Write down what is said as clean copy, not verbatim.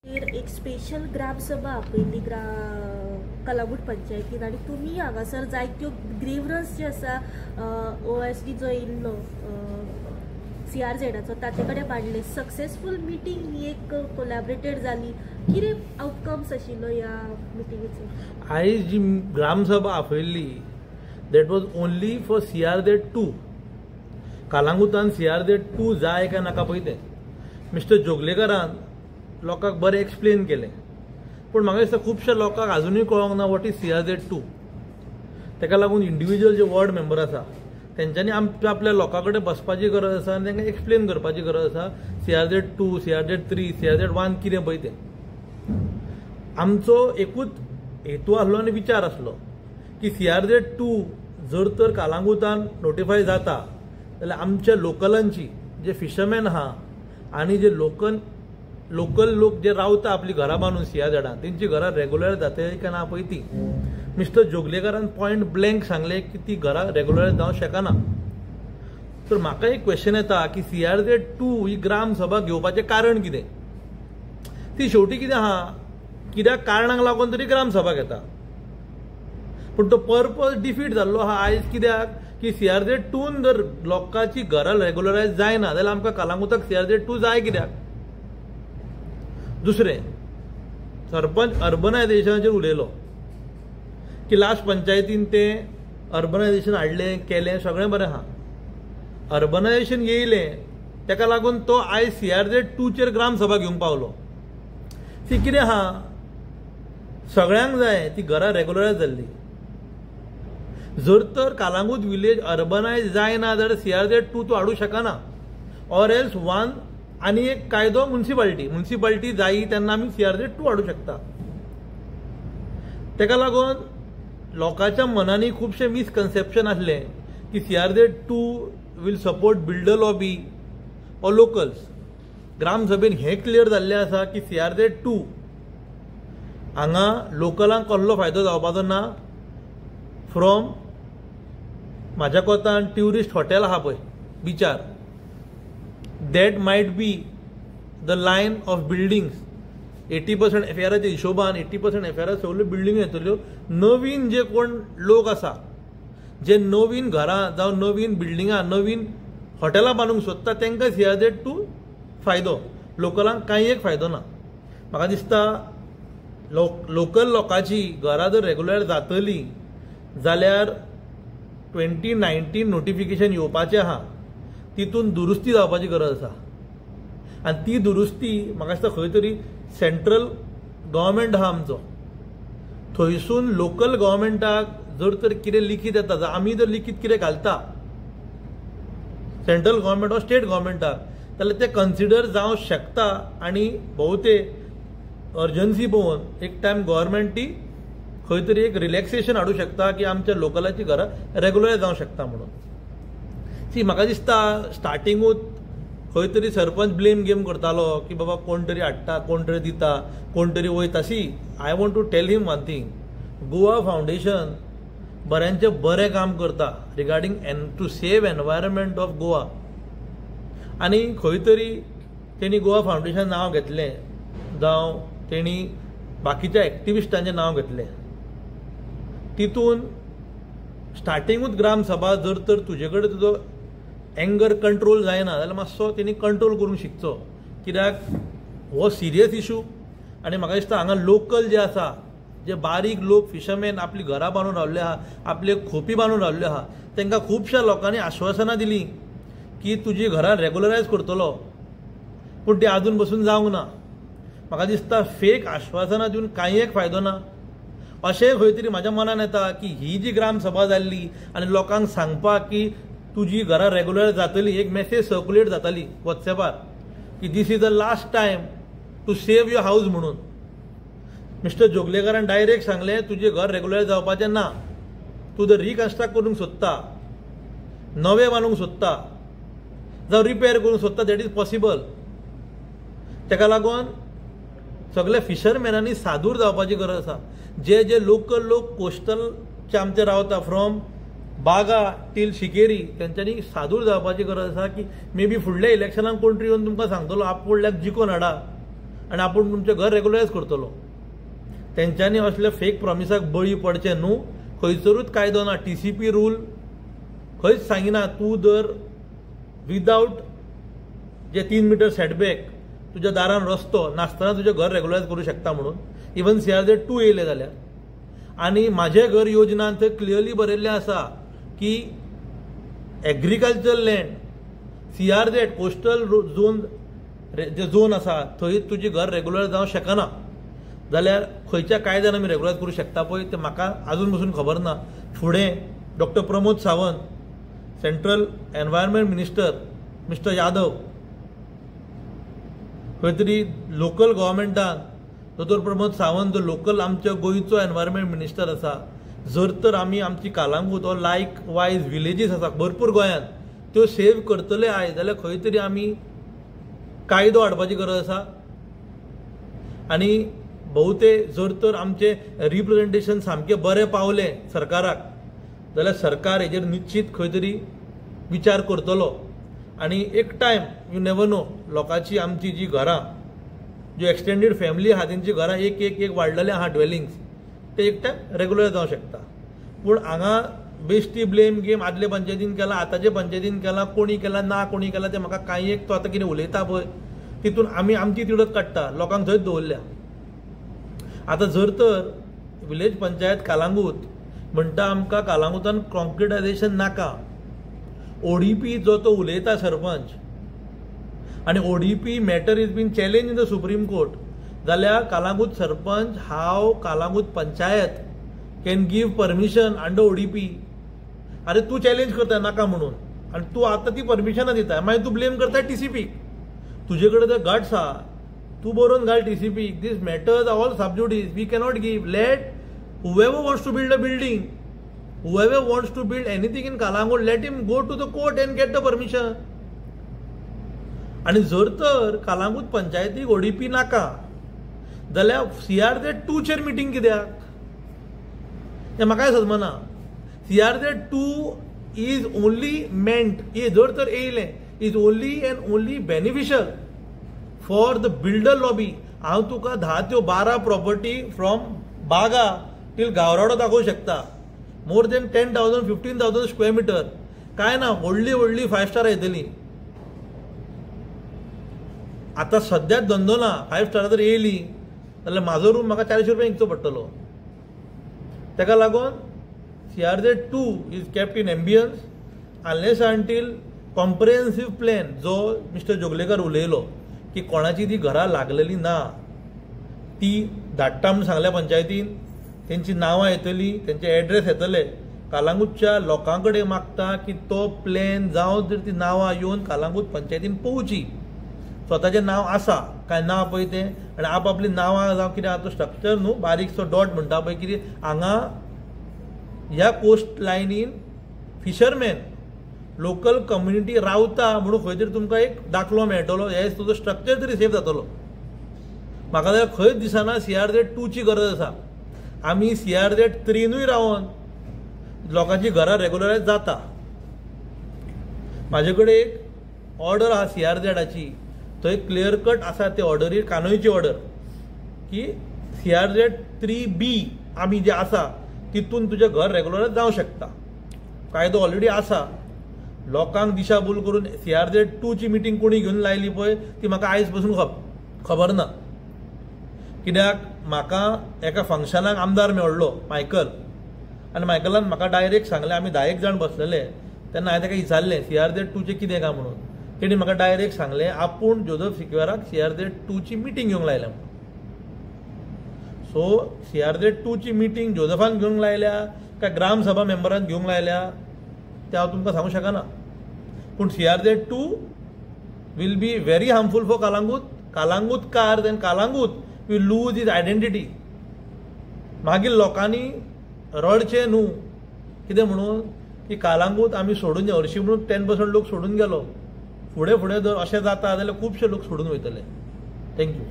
एक स्पेशल ग्रामसभा आपयल्ली कलांगूट पंचायतीन आनी तुमी हांगासर जायत्यो ग्रीवरन्स जे आसा OSD जो येयल्लो CRZाचो ताचे कडेन मांडले. सक्सेसफूल मिटींग ही एक कोलॅबरेटेड जाली. कितें आउटकम्स आशिल्लो ह्या मिटिंगेचो? आयज जी ग्रामसभा आपयल्ली that was only for CRZ2. कलांगूटान CRZ2 जाय काय नाका पळय तें मिस्टर जोगलेकरान लोकांक बरें एक्सप्लेन केलें. पूण म्हाका दिसता खुबश्या लोकांक अजुनूय कळोंक ना वॉट इज CRZ2. ताका लागून इंडिविज्युअल जे वॉर्ड मेंबर आसा तेंच्यांनी आपल्या लोकां कडेन बसपाची गरज आसा आनी तांकां एक्सप्लेन करपाची गरज आसा CRZ2, CRZ3, CRZ1 कितें पळय तें. आमचो एकूच हेतू आसलो आनी विचार आसलो की CRZ2 जर तर कलांगूटान नोटिफाय जाता जाल्यार आमच्या लोकलांची जे फिशरमॅन आहा आनी जे लोकल लोक जे रावता आपली घरां बांदून सिंहगडांत तेंची घरां रेग्युलर जातली काय ना पळय ती. मिस्टर जोगलेकरान पॉयंट ब्लँक सांगले की ती घरां रेग्युलर जावंक शकना. तर म्हाका एक क्वेश्चन येता की CRZ2 ही ग्रामसभा घेवपाचें कारण कितें? ती शेवटी कितें आहा, कित्याक कारणांक लागून तरी ग्रामसभा घेता. पूण तो पर्पज डिफीट जाल्लो आहा आयज कित्याक की CRZ2 जर लोकांची घरां रेग्युलरायज जायना जाल्यार आमकां कलांगूटाक CRZ2 जाय कित्याक? दुसरें, सरपंच अर्बनायझेशनाचेर उलयलो की लास्ट पंचायतीन तें अर्बनायझेशन हाडलें केलें सगळें बरें आहा. अर्बनायझेशन येयलें तेका लागून तो आयज CRZ2 चेर ग्रामसभा घेवंक पावलो. ती कितें आहा, सगळ्यांक जाय ती घरां रेग्युलरायज जाल्ली. जर तर कलांगूट विलेज अर्बनायज जायना जाल्यार CRZ2 तो हाडूंक शकना. ऑर एल्स वन आनी एक कायदो म्युनिसिपालिटी जायी तेन्ना आमी CRZ2 हाडूंक शकता. तेका लागून लोकांच्या मनांनी खुबशे मिसकन्सेप्शन आसले की CRZ2 will support builder lobby or locals. ग्रामसभेन हें क्लियर जाल्लें आसा की CRZ2 हांगा लोकलांक कसलो फायदो जावपाचो ना. फ्रॉम म्हाज्या कोतान ट्युरिस्ट हॉटेल आहा पळय बिचार, that might be the line of buildings. 80% FARच्या हिशोबान 80% FAR सगळ्यो बिल्डिंग येतल्यो. नवीन जे कोण लोक आसा जे नवीन घरां जावं नवीन बिल्डिंगां नवीन हॉटेलां बांदूंक सोदता तांकां CRZ2 फायदो, लोकलांक कांय एक फायदो ना. म्हाका दिसता लोकल लोकांची घरां जर रेग्युलर जातली जाल्यार 2019 नोटिफिकेशन येवपाचें आहा तितून दुरुस्ती जावपाची गरज आसा. आनी ती दुरुस्ती म्हाका दिसता खंय तरी सेंट्रल गव्हर्मेंट आहा आमचो थंयसून लोकल गव्हर्मेंटाक जर तर कितें लिखीत येता जाल्यार आमी जर लिखीत कितें घालता सेंट्रल गव्हर्मेंट वा स्टेट गव्हर्मेंटाक जाल्यार ते कन्सिडर जावंक शकता. आनी भोवतेक अर्जन्सी पळोवन एक टायम गव्हर्मेंटी खंय तरी एक रिलॅक्सेशन हाडूंक शकता की आमच्या लोकलाची घरां रेग्युलर जावंक शकता म्हणून. ती म्हाका दिसता स्टार्टिंगूच खंय तरी सरपंच ब्लेम गेम करतालो की बाबा कोण तरी हाडटा कोण तरी दिता कोण तरी वयता. I want to tell him one thing, Goa foundation बऱ्यांचें बरें काम करता regarding to save environment of Goa. आनी खंय तरी तेणी गोवा फावंडेशन नांव घेतलें जावं तेणी बाकीच्या एक्टिविस्टांचें नांव घेतलें. तितून स्टार्टिंगूच ग्रामसभा जर तर तुजे कडेन तुजो एंगर कंट्रोल जायना जाल्यार मातसो तेणी कंट्रोल करूंक शिकचो. कित्याक हो सिरियस इशू. आनी म्हाका दिसता हांगा लोकल जे आसा जे बारीक लोक फिशरमॅन आपली घरां बांदून रावल्ले आहा आपले खोपी बांदून रावल्ले आहा तांकां खुबश्या लोकांनी आश्वासनां दिलीं की तुजी घरां रेग्युलरायज करतलो. पूण ती आजून पसून जावंक ना. म्हाका दिसता फेक आश्वासनां दिवन कांय एक फायदो ना. अशें खंय तरी म्हाज्या मनान येता की ही जी ग्रामसभा जाल्ली आनी लोकांक सांगपाक की तुजी घरां रेग्युलर जातली, एक मेसेज सर्क्युलेट जाताली वॉट्सॅपार की this is the last time to save your house म्हणून. मिस्टर जोगलेकरान डायरेक्ट सांगलें तुजें घर रेग्युलर जावपाचें ना. तूं जर रिकन्स्ट्रक्ट करूंक सोदता, नवें बांदूंक सोदता जावं रिपेर करूंक सोदता दॅट इज पॉसिबल. ताका लागून सगळे फिशरमॅनांनी सादूर जावपाची गरज आसा. जे लोकल लोक कोस्टलचे आमचे रावता फ्रॉम बागा टील शिकेरी तेंच्यांनी सादूर जावपाची गरज आसा की मे बी फुडल्या इलेक्शनाक कोण तरी येवन तुमकां सांगतलो आपल्याक जिखून हाडा आनी आपूण तुमचें घर रेग्युलरायज करतलो. तेंच्यांनी असल्या फेक प्रॉमिसाक बळी पडचे न्हू. खंयसरूच कायदो ना, TCP रूल खंयच सांगिना तूं जर विदाउट जे 3 मीटर सेटबॅक तुज्या दारान रस्तो नासतना तुजें घर रेग्युलरायज करूं शकता म्हणून. इवन CRZ 2 येयले जाल्यार. आनी म्हाजें घर योजनान थंय क्लियरली बरयल्लें आसा की agriculture land CRZ coastal zone जे झोन आसा थंय तुजें घर रेग्युलर जावंक शकना. जाल्यार खंयच्या कायद्यान आमी रेग्युलरायज करूं शकता पळय तें म्हाका आजून पसून खबर ना. फुडें Dr. Pramod Sawant, central environment minister mister Yadav, खंय तरी लोकल गव्हर्मेंटान डॉ. प्रमोद सावंत जो लोकल आमच्या गोंयचो एनवायरमेंट मिनिस्टर आसा, जर तर आमी आमची Calangute or like wise villages आसा भरपूर गोंयांत त्यो सेव्ह करतले आयज जाल्यार खंय तरी आमी कायदो हाडपाची गरज आसा. आनी बहुते जर तर आमचे रिप्रेझेंटेशन सामकें बरें पावलें सरकाराक जाल्यार सरकार हेजेर निश्चित खंय तरी विचार करतलो. आनी एक टायम यू नेवर नो लोकांची आमची जी घरां ज्यो एक्सटेंडेड फॅमिली आहा तेंची घरां एक वाडलेले आहा ड्वेलिंग्स ते एक टायम रेग्युलर जावंक शकता. पूण हांगा बेश्टी ब्लेम गेम आदले पंचायतीन केला, आतांचे पंचायतीन केला, कोणी केला ना कोणी केला ते म्हाका कांय एक तो आतां कितें उलयता पळय तितून आमी आमची तिडत काडटा, लोकांक थंयच दवरल्या. आतां जर तर विलेज पंचायत कालांगूट म्हणटा आमकां कालांगुटान कॉन्क्रिटायझेशन नाका, ODP जो तो उलयता सरपंच आनी ODP matter is been challenge in the Supreme Court, जाल्यार कालांगूट सरपंच हांव Calangute panchayat can give permission under ODP. अरे तूं चॅलेंज करता नाका म्हणून आनी तूं आतां ती परमिशनां दिता, मागीर तूं ब्लेम करता TCP. तुजे कडेन ते गट्स आहा, तूं बरोवन घाल TCP. These matters are all sub judice, we cannot give. Let whoever wants to build a building, whoever wants to build anything in Kalangut, let him go to the court and get the permission. आणि जर तर कालांगूट पंचायतीक ODP नाका जाल्यार CRZ 2 chair meeting कित्याक हें म्हाकाय समजना. CRZ 2 इज ओनली मेंट, जर तर येयलें is only and only beneficial for the builder lobby. हांव तुका 10 ते 12 property from Baga till Gaurawaddo दाखोवं शकता. More than 10,000 15,000 square metre. काय ना, व्हडली व्हडली 5 स्टार येतली. आतां सद्याक धंदो ना, 5 स्टार जर येयली जाल्यार म्हाजो रूम म्हाका 400 रुपया विकचो पडटलो. ताका लागून CRZ 2 is kept in ambience unless until comprehensive plan जो मिस्टर जोगलेकर उलयलो की कोणाची ती घरां लागलेली ना ती धाडटा म्हणून सांगल्या पंचायतीन. तेंची नांवां येतली, तेंचे एड्रेस येतले. कालांगूटच्या लोकां कडेन मागता की तो प्लॅन जावं तर ती नांवां येवन कालांगूट पंचायतीन पोवची. स्वताचें नांव आसा काय ना पळय तें, आनी आपआपली नांवां जावं कितें आतां स्ट्रक्चर न्हू बारीकसो डॉट म्हणटा पळय कितें हांगा ह्या कोस्ट लायनीन फिशरमॅन लोकल कम्युनिटी रावता म्हणून खंय तरी तुमकां एक दाखलो मेळटलो. हे तुजो स्ट्रक्चर तरी सेफ जातलो. म्हाका जाल्यार खंयच दिसना CRZ 2 ची गरज आसा. आमी CRZ 3 रावन लोकांची घरां रेग्युलरायज जाता. म्हाजे कडेन एक ऑर्डर आहा CRZची, थंय क्लियर कट आसा ते ऑर्डरीर कानोयची ऑर्डर की CRZ 3B आमी जे आसा तितून तुजें घर रेग्युलरायज जावंक शकता. कायदो ऑलरेडी आसा. लोकांक दिशाभूल करून CRZ 2 ची मिटींग कोणी घेवन लायली पळय ती म्हाका आयज पसून खबर ना. कित्याक म्हाका एका फंक्शनाक आमदार मेळ्ळो मायकल, आनी मायकलान म्हाका डायरेक्ट सांगलें, आमी 10 जाण बसलेले तेन्ना हांवें ताका विचारलें CRZ 2 चें कितें काय म्हणून. तेणी म्हाका डायरेक्ट सांगलें आपूण जोझफ सिक्वेराक CRZ 2 ची मिटींग घेवंक लायल्या म्हणून. सो CRZ 2 ची मिटींग जोझफान घेवंक लायल्या काय ग्रामसभा मेंबरान घेवंक लायल्या तें हांव तुमकां सांगूंक शकना. पूण CRZ 2 will be very harmful for Calangute. कालांगूटकार then Calangute will lose is identity. मागीर लोकांनी रडचें न्हू कितें म्हणून की कालांगूट आमी सोडून हरशीं म्हणून 10% लोक सोडून गेलो. फुडें जर अशें जाता जाल्यार खुबशे लोक सोडून वयतले. थँक्यू.